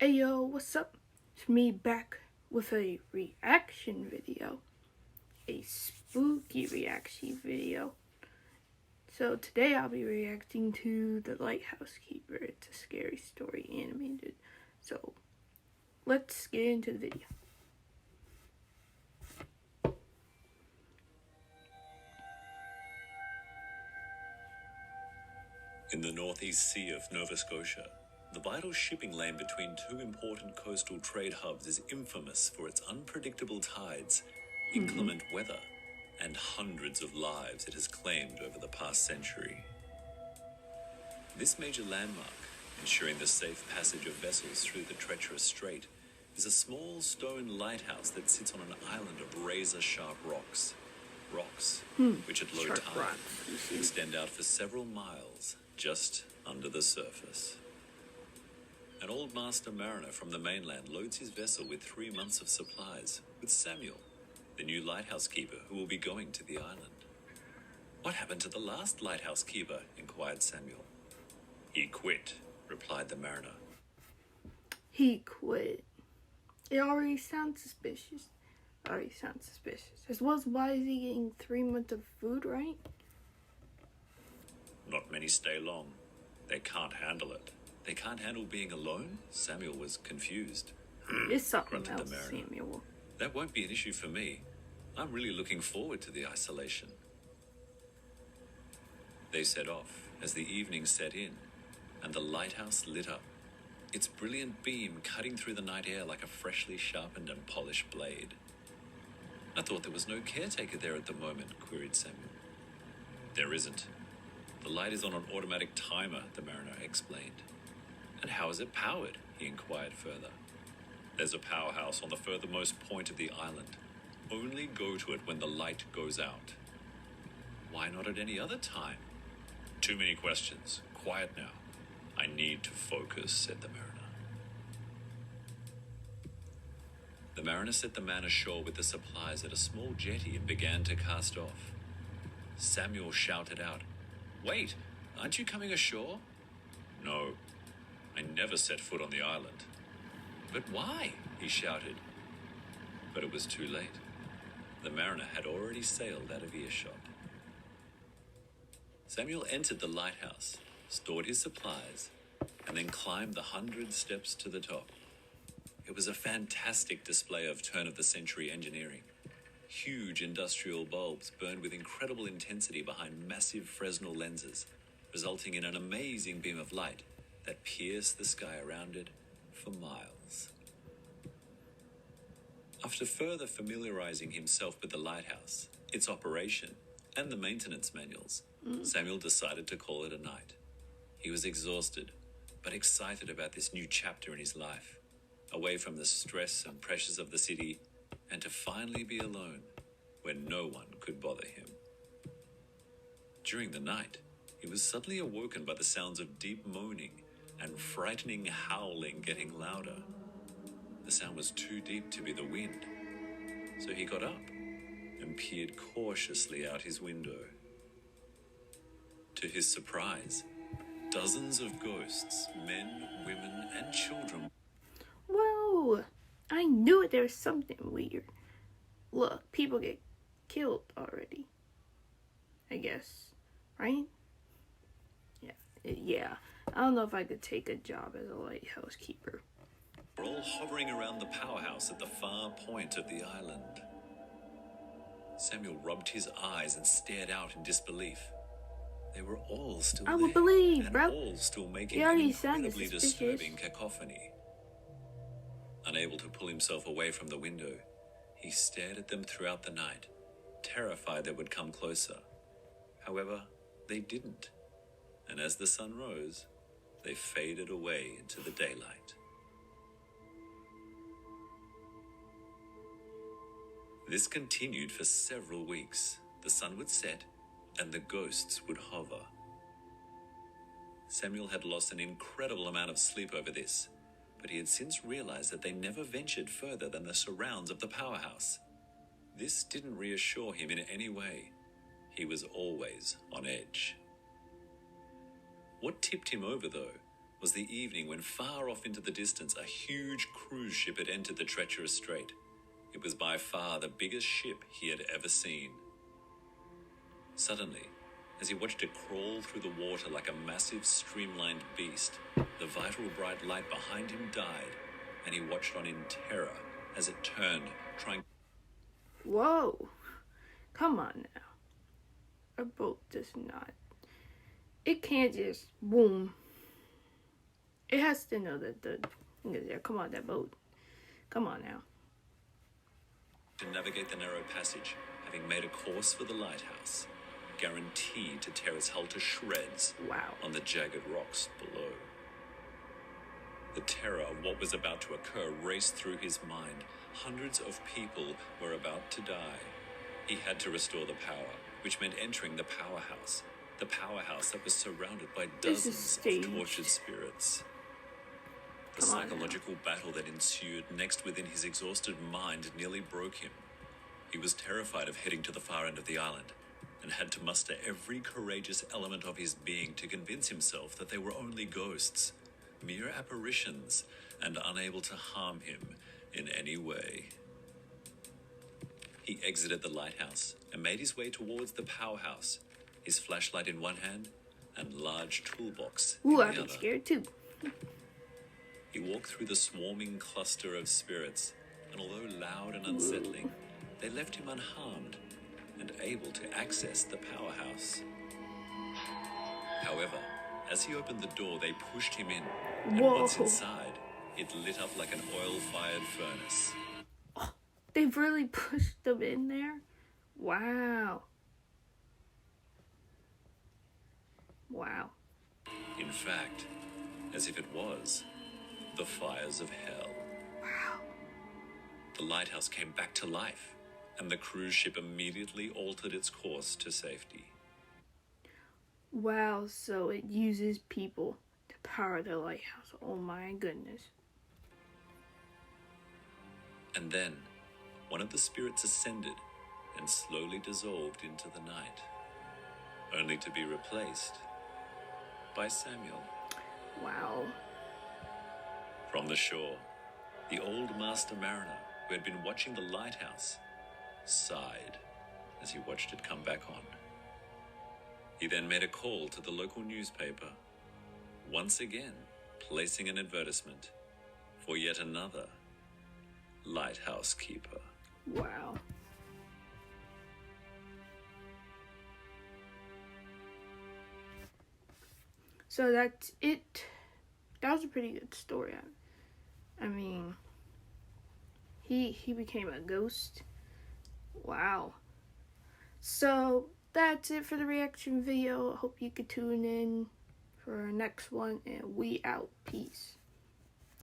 Hey yo, what's up? It's me back with a reaction video. A spooky reaction video. So today I'll be reacting to The Lighthouse Keeper. It's a scary story animated. So let's get into the video. In the northeast sea of Nova Scotia, the vital shipping lane between two important coastal trade hubs is infamous for its unpredictable tides, inclement weather, and hundreds of lives it has claimed over the past century. This major landmark, ensuring the safe passage of vessels through the treacherous strait, is a small stone lighthouse that sits on an island of razor-sharp rocks. Rocks, which at low Sharp tide rocks. extend out for several miles just under the surface. An old master mariner from the mainland loads his vessel with 3 months of supplies with Samuel, the new lighthouse keeper who will be going to the island. "What happened to the last lighthouse keeper?" inquired Samuel. "He quit," replied the mariner. He quit. It already sounds suspicious. As well as why is he getting 3 months of food, right? "Not many stay long. They can't handle it." "They can't handle being alone?" Samuel was confused. It's something grunted the else, mariner. Samuel. "That won't be an issue for me. I'm really looking forward to the isolation." They set off as the evening set in and the lighthouse lit up, its brilliant beam cutting through the night air like a freshly sharpened and polished blade. "I thought there was no caretaker there at the moment," queried Samuel. "There isn't. The light is on an automatic timer," the mariner explained. "And how is it powered?" he inquired further. "There's a powerhouse on the furthermost point of the island. Only go to it when the light goes out." "Why not at any other time?" "Too many questions. Quiet now. I need to focus," said the mariner. The mariner set the man ashore with the supplies at a small jetty and began to cast off. Samuel shouted out, "Wait, aren't you coming ashore?" "No, I never set foot on the island." "But why?" he shouted. But it was too late. The mariner had already sailed out of earshot. Samuel entered the lighthouse, stored his supplies, and then climbed the 100 steps to the top. It was a fantastic display of turn-of-the-century engineering. Huge industrial bulbs burned with incredible intensity behind massive Fresnel lenses, resulting in an amazing beam of light that pierced the sky around it for miles. After further familiarizing himself with the lighthouse, its operation, and the maintenance manuals, Samuel decided to call it a night. He was exhausted, but excited about this new chapter in his life, away from the stress and pressures of the city, and to finally be alone when no one could bother him. During the night, he was suddenly awoken by the sounds of deep moaning and frightening howling getting louder. The sound was too deep to be the wind, so he got up and peered cautiously out his window. To his surprise, dozens of ghosts, men, women, and children. Whoa! I knew it. There was something weird. Look, people get killed already. I guess, right? Yeah. I don't know if I could take a job as a lighthouse keeper. Were all hovering around the powerhouse at the far point of the island. Samuel rubbed his eyes and stared out in disbelief. They were all still I there, would believe, and bro. all still making They an already sounded incredibly suspicious. disturbing cacophony. Unable to pull himself away from the window, he stared at them throughout the night, terrified they would come closer. However, they didn't, and as the sun rose, they faded away into the daylight. This continued for several weeks. The sun would set, and the ghosts would hover. Samuel had lost an incredible amount of sleep over this, but he had since realized that they never ventured further than the surrounds of the powerhouse. This didn't reassure him in any way. He was always on edge. What tipped him over, though, was the evening when far off into the distance a huge cruise ship had entered the treacherous strait. It was by far the biggest ship he had ever seen. Suddenly, as he watched it crawl through the water like a massive streamlined beast, the vital bright light behind him died, and he watched on in terror as it turned, trying... Whoa. Come on now. A boat does not. It can't just boom. It has to know that the thing is there. Come on, that boat. Come on now. to navigate the narrow passage, having made a course for the lighthouse, guaranteed to tear its hull to shreds on the jagged rocks below. The terror of what was about to occur raced through his mind. Hundreds of people were about to die. He had to restore the power, which meant entering the powerhouse that was surrounded by dozens of tortured spirits. The psychological battle that ensued next within his exhausted mind nearly broke him. He was terrified of heading to the far end of the island and had to muster every courageous element of his being to convince himself that they were only ghosts, mere apparitions, and unable to harm him in any way. He exited the lighthouse and made his way towards the powerhouse, his flashlight in one hand and large toolbox in the other. I'd be scared too. He walked through the swarming cluster of spirits, and although loud and unsettling, they left him unharmed and able to access the powerhouse. However, as he opened the door, they pushed him in, and once inside, it lit up like an oil-fired furnace. Oh, they've really pushed them in there? Wow. Wow. In fact, as if it was, the fires of hell. Wow. The lighthouse came back to life, and the cruise ship immediately altered its course to safety. Wow, so it uses people to power the lighthouse. Oh my goodness. And then, one of the spirits ascended and slowly dissolved into the night, only to be replaced by Samuel. Wow. From the shore, the old master mariner who had been watching the lighthouse sighed as he watched it come back on. He then made a call to the local newspaper, once again placing an advertisement for yet another lighthouse keeper. Wow. So that's it. That was a pretty good story. I mean, he became a ghost. Wow. So that's it for the reaction video. I hope you could tune in for our next one, and we out. Peace.